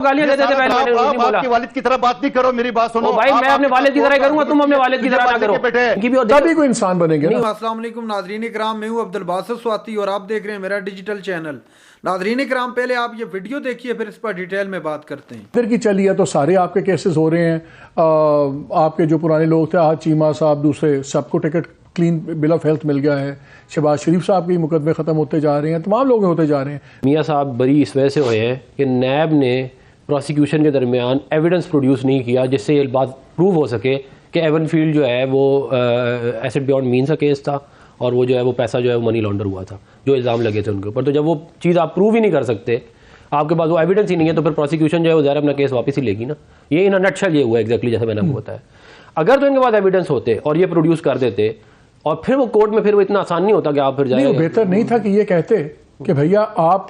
गालियां देते थे पहले, मैंने नहीं बोला। आपके वालिद की तरह बात नहीं करो, मेरी बात सुनो भाई। मैं अपने वालिद की तरह करूंगा, तुम अपने वालिद की तरह ना करो। तभी कोई इंसान बनेंगे। अस्सलाम वालेकुम नाज़रीन इकराम, मैं हूं अब्दुल बासित स्वाति और आप देख रहे हैं मेरा डिजिटल चैनल। नाज़रीन इकराम, पहले आप ये वीडियो देखिए, फिर इस पर डिटेल में बात करते हैं। इधर की चली है तो सारे आपके केसेस हो रहे हैं। आपके जो पुराने लोग थे, आज चीमा साहब, दूसरे सबको ticket clean bill of health मिल गया है। शहबाज शरीफ साहब के मुकदमे ख़त्म होते जा रहे हैं, तमाम लोग होते जा रहे हैं। मियाँ साहब बरी इस वजह से हुए हैं कि नैब ने प्रोसिक्यूशन के दरमियान एविडेंस प्रोड्यूस नहीं किया जिससे ये बात प्रूव हो सके कि एवनफील्ड जो है वो एसेट बियॉन्ड मीन्स का केस था और वो जो है वो पैसा जो है वो मनी लॉन्डर हुआ था, जो इल्ज़ाम लगे थे उनके ऊपर। तो जब वो चीज़ आप प्रूव ही नहीं कर सकते, आपके पास वो एविडेंस ही नहीं है, तो फिर प्रोसिक्यूशन जो है वो ज़ाहिर अपना केस वापस ही लेगी ना। ये इन नटशल ये हुआ एग्जैक्टली जैसे मैंने आपको बताया। अगर तो इनके पास एविडेंस होते और ये प्रोड्यूस कर देते और फिर वो कोर्ट में, फिर वो इतना आसान नहीं होता कि आप फिर जाए। बेहतर नहीं था कि ये कहते कि भैया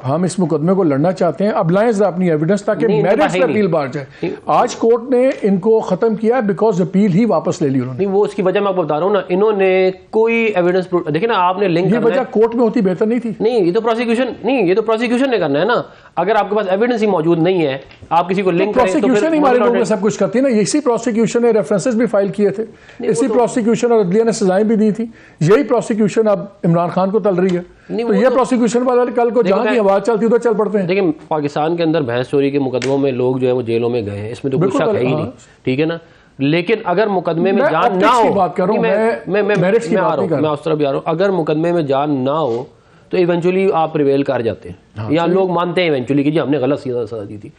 हम इस मुकदमे को लड़ना चाहते हैं, अब लाएं जरा अपनी एविडेंस ताकि मेरिट्स पे अपील बाहर जाए। आज कोर्ट ने इनको खत्म किया बिकॉज अपील ही वापस ले ली उन्होंने। नहीं, वो उसकी वजह मैं आपको बता रहा हूँ ना, इन्होंने कोई एविडेंस देखिए ना, आपने लिंक, ये वजह कोर्ट में होती बेहतर नहीं थी। नहीं, ये तो प्रोसिक्यूशन नहीं, ये तो प्रोसिक्यूशन ने करना है ना। अगर आपके पास एविडेंस ही मौजूद नहीं है, आप किसी को लिंक करें, तो प्रोसिक्यूशन ही हमारे लोगों ने सब कुछ करती है ना। इसी प्रोसिक्यूशन ने रेफरेंसेस भी फाइल किए थे, इसी प्रोसिक्यूशन और अदलिया ने सजाएं भी दी थी। यही प्रोसिक्यूशन अब इमरान खान को तल रही है। तो ये प्रोसिक्यूशन वाले कल को जहां की आवाज चलती है तो चल पड़ते हैं। देखिए, पाकिस्तान के अंदर भैंस चोरी के मुकदमों में लोग जो है वो जेलों में गए हैं, इसमें तो कोई शक है ही नहीं, ठीक है ना। लेकिन अगर मुकदमे में जान ना हो, बात कर रहा हूं मैं उस तरफ भी आ रहा हूं, अगर मुकदमे में जान ना हो तो इवेंचुअली आप प्रिवेल कर जाते हैं, या लोग मानते हैं इवेंचुअली कि जी हमने गलत सजा दी थी।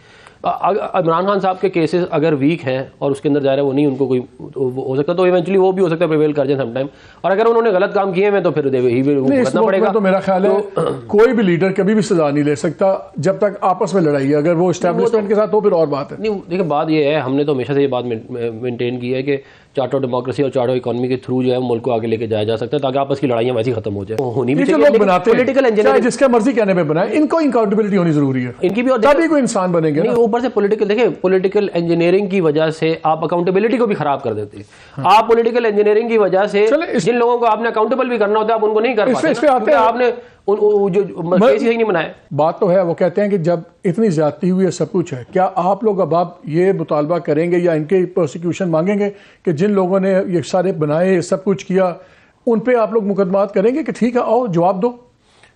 इमरान खान साहब के केसेस अगर वीक हैं और उसके अंदर जा रहा है वो नहीं, उनको कोई हो सकता तो इवेंचुअली वो भी हो सकता है प्रिवेल कर जाए समटाइम। और अगर उन्होंने गलत काम किए हैं तो फिर करना पड़ेगा। तो मेरा ख्याल है कोई भी लीडर कभी भी सजा नहीं ले सकता जब तक आपस में लड़ाई है। अगर वो एस्टैब्लिशमेंट के साथ हो फिर और बात है। नहीं, देखिए बात ये है, हमने तो हमेशा से ये बात मेंटेन की है कि चार्टर डेमोक्रेसी और चार्टर इकोनॉमी के थ्रू जो है मुल्क को आगे लेके जाया जा सकता है ताकि आपस की लड़ाइयां वैसी खत्म हो जाए। होनी भी चाहिए, पॉलिटिकल इंजीनियरिंग जिसका मर्जी कहने पे बनाए, इनको अकाउंटेबिलिटी होनी जरूरी है इनकी भी, और तभी कोई इंसान बनेंगे। ऊपर से पॉलिटिकल, देखिए पॉलिटिकल इंजीनियरिंग की वजह से आप अकाउंटेबिलिटी को भी खराब कर देते हैं। आप पॉलिटिकल इंजीनियरिंग की वजह से जिन लोगों को आपने अकाउंटेबल भी करना होता है आप उनको नहीं कर पाते, आपने जो केस ही नहीं बनाए। बात तो है, वो कहते हैं कि जब इतनी ज्यादती हुई है, सब कुछ है, क्या आप लोग अब आप ये मुतालबा करेंगे या इनके प्रोसिक्यूशन मांगेंगे कि जिन लोगों ने ये सारे बनाए, सब कुछ किया, उन पे आप लोग मुकदमात करेंगे कि ठीक है आओ जवाब दो?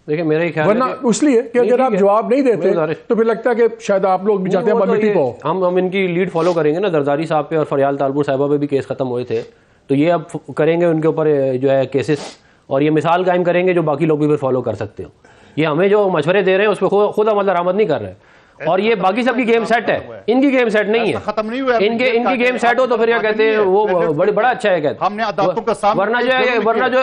देखिए मेरे ख्याल वरना इसलिए कि अगर आप जवाब नहीं देते तो फिर लगता है कि शायद आप लोग भी चाहते हैं मिट्टी पाओ। हम इनकी लीड फॉलो करेंगे ना, जरदारी साहब पे और फरियाल तालपुर साहिबा पे भी केस खत्म हुए थे, तो ये अब करेंगे उनके ऊपर जो है केसेस, और ये मिसाल कायम करेंगे जो बाकी लोग भी फिर फॉलो कर सकते हो। ये हमें जो मशवरे दे रहे हैं उस पर खुद अमल दरामद नहीं कर रहे, और ये बाकी सबकी गेम सेट है, इनकी गेम सेट नहीं है। खत्म नहीं हुआ, इनकी गेम सेट हो तो फिर क्या कहते हैं वो बड़ा अच्छा है कहते। हमने अदालतों का सामना, वरना जो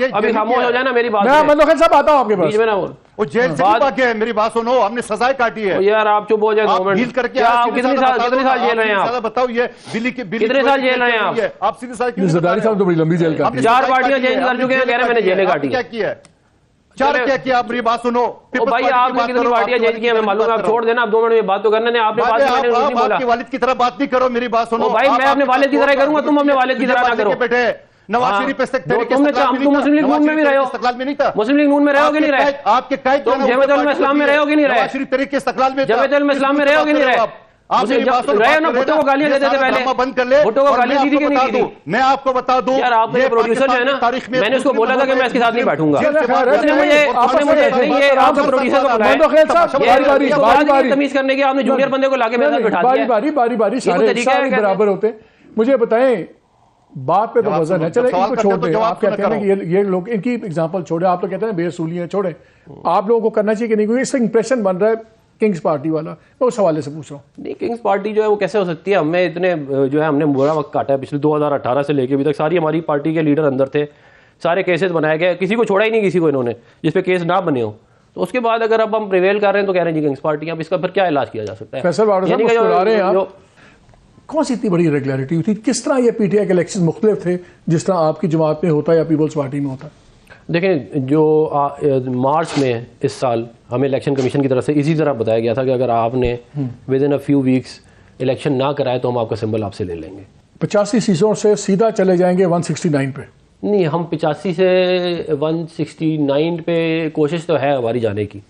अभी खामोश हो जाए ना मेरी बात, मैं मतलब सब आता हूं आपके पास में ना, वो जेल से भागे है। मेरी बात सुनो, हमने सजाएं काटी है यार। आप चुप हो जाए गवर्नमेंट करके। आप कितने साल जेल रहे हैं आप? बताओ ये बिल्ली के कितने साल जेल रहे हैं आप? सीधे साल क्यों? जरदारी साहब तो बड़ी लंबी जेल काटी, 4 पार्टियां चेंज कर चुके हैं, कह रहे मैंने जेलें काटी। क्या किया? क्या किया? आप मेरी बात सुनो भाई, आपने कितनी पार्टियां चेंज की हमें मालूम है, आप छोड़ देना, आप 2 मिनट में बात तो करने दें। आपने आपके वालिद की तरह बात नहीं करो, मेरी बात सुनो भाई। मैं अपने वालिद की तरह करूंगा, तुम अपने वालिद की तरह ना करो। बेटे नवाज शरीफ तुम मुस्लिम लीग नून में भी रहे हो, मुस्लिम लीग नून में रहोगे नहीं रहे? आपके तुम जमात उलमा इस्लाम में रहोगे नहीं रहे? शरीफ तरीके इस्तक़लाल में, जमात उलमा इस्लाम में रहोगे नहीं रहे? रहे ना, भुट्टो को गालियां देते थे पहले, बंद कर ले। भुट्टो को गालियां दी थी कि नहीं दी? मैं आपको बता दूं यार, आपका प्रोड्यूसर जो है ना, मैंने उसको बोला था कि मैं इसके साथ नहीं बैठूंगा, आपने मुझे नहीं, ये आपका प्रोड्यूसर को बुलाया तमीज करने के, आपने जूनियर बंदे को लाके मेरे साथ बिठा दिया। बारी सारे बराबर होते। मुझे बताएं, बात पे तो वजन है, चले इनको छोड़ दें। आप कहते हैं कि ये लोग, इनकी एग्जांपल छोड़े, आप तो कहते हैं बेसूली है, छोड़े। आप लोगों को करना चाहिए कि नहीं? क्योंकि इससे इंप्रेशन बन रहा है किंग्स पार्टी वाला। मैं उस हवाले से पूछ रहा हूँ। नहीं, किंग्स पार्टी जो है वो कैसे हो सकती है? हमें इतने जो है हमने बुरा वक्त काटा है, पिछले 2018 से लेके अभी तक सारी हमारी पार्टी के लीडर अंदर थे, सारे केसेस बनाए गए, किसी को छोड़ा ही नहीं किसी को इन्होंने जिसपे केस ना बने हो। तो उसके बाद अगर अब हम प्रिवेल कर रहे हैं तो कह रहे हैं जी किंग्स पार्टी, अब इसका फिर क्या इलाज किया जा सकता है? फैसल कौन सी इतनी बड़ी रेगुलरिटी हुई थी? किस तरह ये पीटीआई के इलेक्शन मुख्तलिफ थे जिस तरह आपकी जमात में होता है या पीपल्स पार्टी में होता है? देखें, जो मार्च में इस साल हमें इलेक्शन कमीशन की तरफ से इसी तरह बताया गया था कि अगर आपने with in a few weeks election ना कराए तो हम आपका सिंबल आपसे ले लेंगे। 85 सीटों से सीधा चले जाएंगे 169 पे। नहीं, हम 85 से 169 पे कोशिश तो है हमारी जाने की,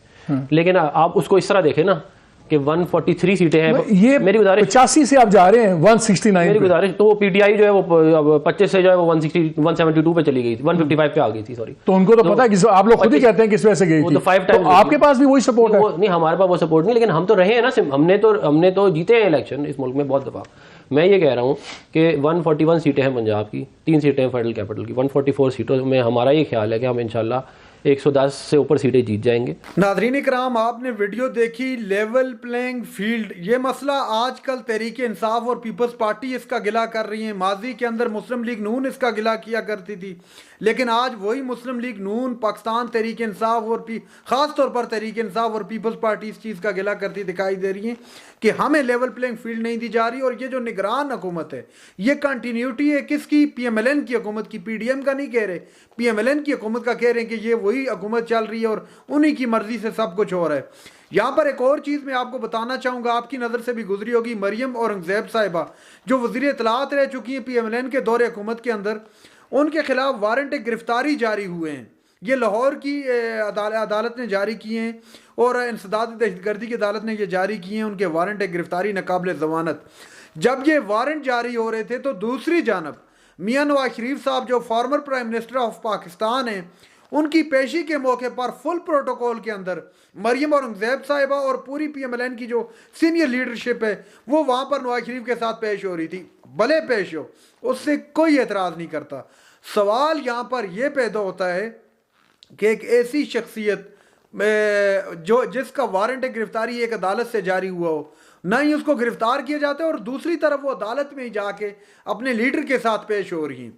लेकिन आप उसको इस तरह देखें ना कि 143 सीटें हैं। ये मेरी गुजारिश 85 से आप जा रहे हैं 169 मेरी गुजारिश तो पीटीआई जो है वो 25 से जो है वो 172 पे चली गई थी, 155 पे आ गई थी, सॉरी। तो उनको तो पता है कि आप लोग खुद ही कहते हैं किस वजह से गई थी, तो 5 टाइम आपके पास भी वही सपोर्ट है। नहीं, हमारे पास वो सपोर्ट नहीं, लेकिन हम तो रहे हैं ना, हमने तो जीते हैं इलेक्शन इस मुल्क में बहुत दफा। मैं ये कह रहा हूँ कि 141 सीटें हैं पंजाब की, 3 सीटें हैं फेडरल कैपिटल की, 144 सीटों में हमारा ये ख्याल है कि हम इंशाल्लाह 110 से ऊपर सीटें जीत जाएंगे। नाज़रीन इकराम, आपने वीडियो देखी, लेवल प्लेइंग फील्ड, ये मसला आजकल तहरीक इंसाफ और पीपल्स पार्टी इसका गिला कर रही है। माजी के अंदर मुस्लिम लीग नून इसका गिला किया करती थी, लेकिन आज वही मुस्लिम लीग नून, पाकिस्तान तहरीक इंसाफ और ख़ास तौर पर तहरीक इंसाफ और पीपल्स पार्टी इस चीज़ का गिला करती दिखाई दे रही है कि हमें लेवल प्लेइंग फील्ड नहीं दी जा रही। और ये जो निगरान हुकूमत है, ये कंटिन्यूटी है किसकी? PMLN की हुकूमत की। PDM का नहीं कह रहे, PMLN की हुकूमत का कह रहे हैं कि ये वही हुकूमत चल रही है और उन्हीं की मर्जी से सब कुछ हो रहा है। यहाँ पर एक और चीज़ मैं आपको बताना चाहूँगा, आपकी नज़र से भी गुजरी होगी, मरियम औरंगज़ेब साहिबा जो वज़ीर इत्तलात रह चुकी हैं PMLN के दौरे हुकूमत के अंदर, उनके खिलाफ वारंट गिरफ्तारी जारी हुए हैं। ये लाहौर की अदालत ने जारी किए हैं और इंसदाद दहशतगर्दी की अदालत ने ये जारी किए हैं उनके वारंट गिरफ्तारी नाकाबिल ज़मानत। जब ये वारंट जारी हो रहे थे तो दूसरी जानब मियां नवाज शरीफ साहब जो former prime minister of Pakistan हैं, उनकी पेशी के मौके पर फुल प्रोटोकॉल के अंदर मरियम औरंगज़ेब साहिबा और पूरी PMLN की जो सीनियर लीडरशिप है वो वहाँ पर नवाज शरीफ के साथ पेश हो रही थी। भले पेश हो, उससे कोई एतराज़ नहीं करता। सवाल यहाँ पर यह पैदा होता है कि एक ऐसी शख्सियत जो जिसका वारंट गिरफ्तारी एक अदालत से जारी हुआ हो, ना ही उसको गिरफ्तार किया जाता है और दूसरी तरफ वो अदालत में ही जाके अपने लीडर के साथ पेश हो रही हैं।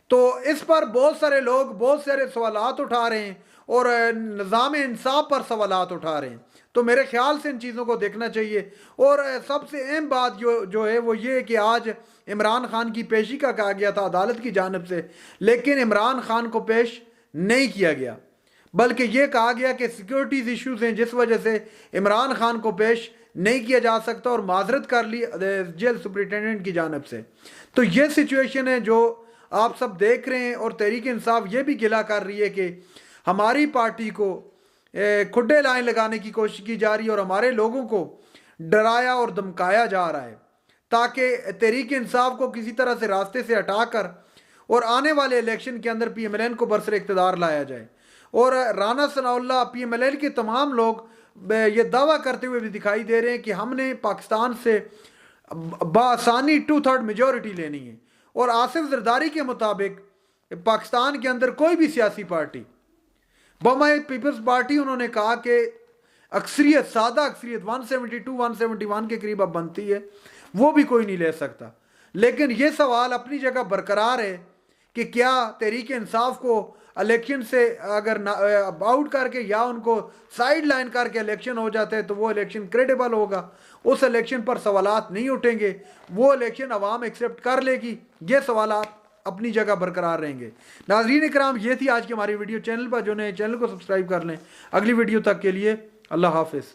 तो इस पर बहुत सारे लोग बहुत सारे सवालात उठा रहे हैं और निज़ाम इंसाफ पर सवालात उठा रहे हैं। तो मेरे ख्याल से इन चीज़ों को देखना चाहिए। और सबसे अहम बात जो है वो ये है कि आज इमरान खान की पेशी का कहा गया था अदालत की जानिब से, लेकिन इमरान खान को पेश नहीं किया गया, बल्कि ये कहा गया कि सिक्योरिटीज़ इश्यूज हैं जिस वजह से इमरान खान को पेश नहीं किया जा सकता और माजरत कर ली जेल सुपरिटेंडेंट की जानिब से। तो ये सिचुएशन है जो आप सब देख रहे हैं। और तहरीक इंसाफ ये भी गिला कर रही है कि हमारी पार्टी को खुड्डे लाइन लगाने की कोशिश की जा रही है और हमारे लोगों को डराया और धमकाया जा रहा है ताकि तहरीक इंसाफ को किसी तरह से रास्ते से हटाकर और आने वाले इलेक्शन के अंदर PMLN को बरसर इक़्तिदार लाया जाए। और राना सनाउल्लाह, PMLN के तमाम लोग ये दावा करते हुए भी दिखाई दे रहे हैं कि हमने पाकिस्तान से बासानी 2/3 मेजॉरिटी लेनी है। और आसिफ जरदारी के मुताबिक पाकिस्तान के अंदर कोई भी सियासी पार्टी, बमाए पीपल्स पार्टी, उन्होंने कहा कि अक्सरियत, सादा अक्सरियत 172-171 के करीब अब बनती है, वो भी कोई नहीं ले सकता। लेकिन ये सवाल अपनी जगह बरकरार है कि क्या तहरीक इंसाफ को इलेक्शन से अगर आउट करके या उनको साइड लाइन करके इलेक्शन हो जाता है तो वो इलेक्शन क्रेडिबल होगा, उस इलेक्शन पर सवालात नहीं उठेंगे, वो इलेक्शन अवाम एक्सेप्ट कर लेगी। ये सवालात अपनी जगह बरकरार रहेंगे। नाज़रीन इकराम, ये थी आज की हमारी वीडियो। चैनल पर जो नए चैनल को सब्सक्राइब कर लें। अगली वीडियो तक के लिए अल्लाह हाफिज़।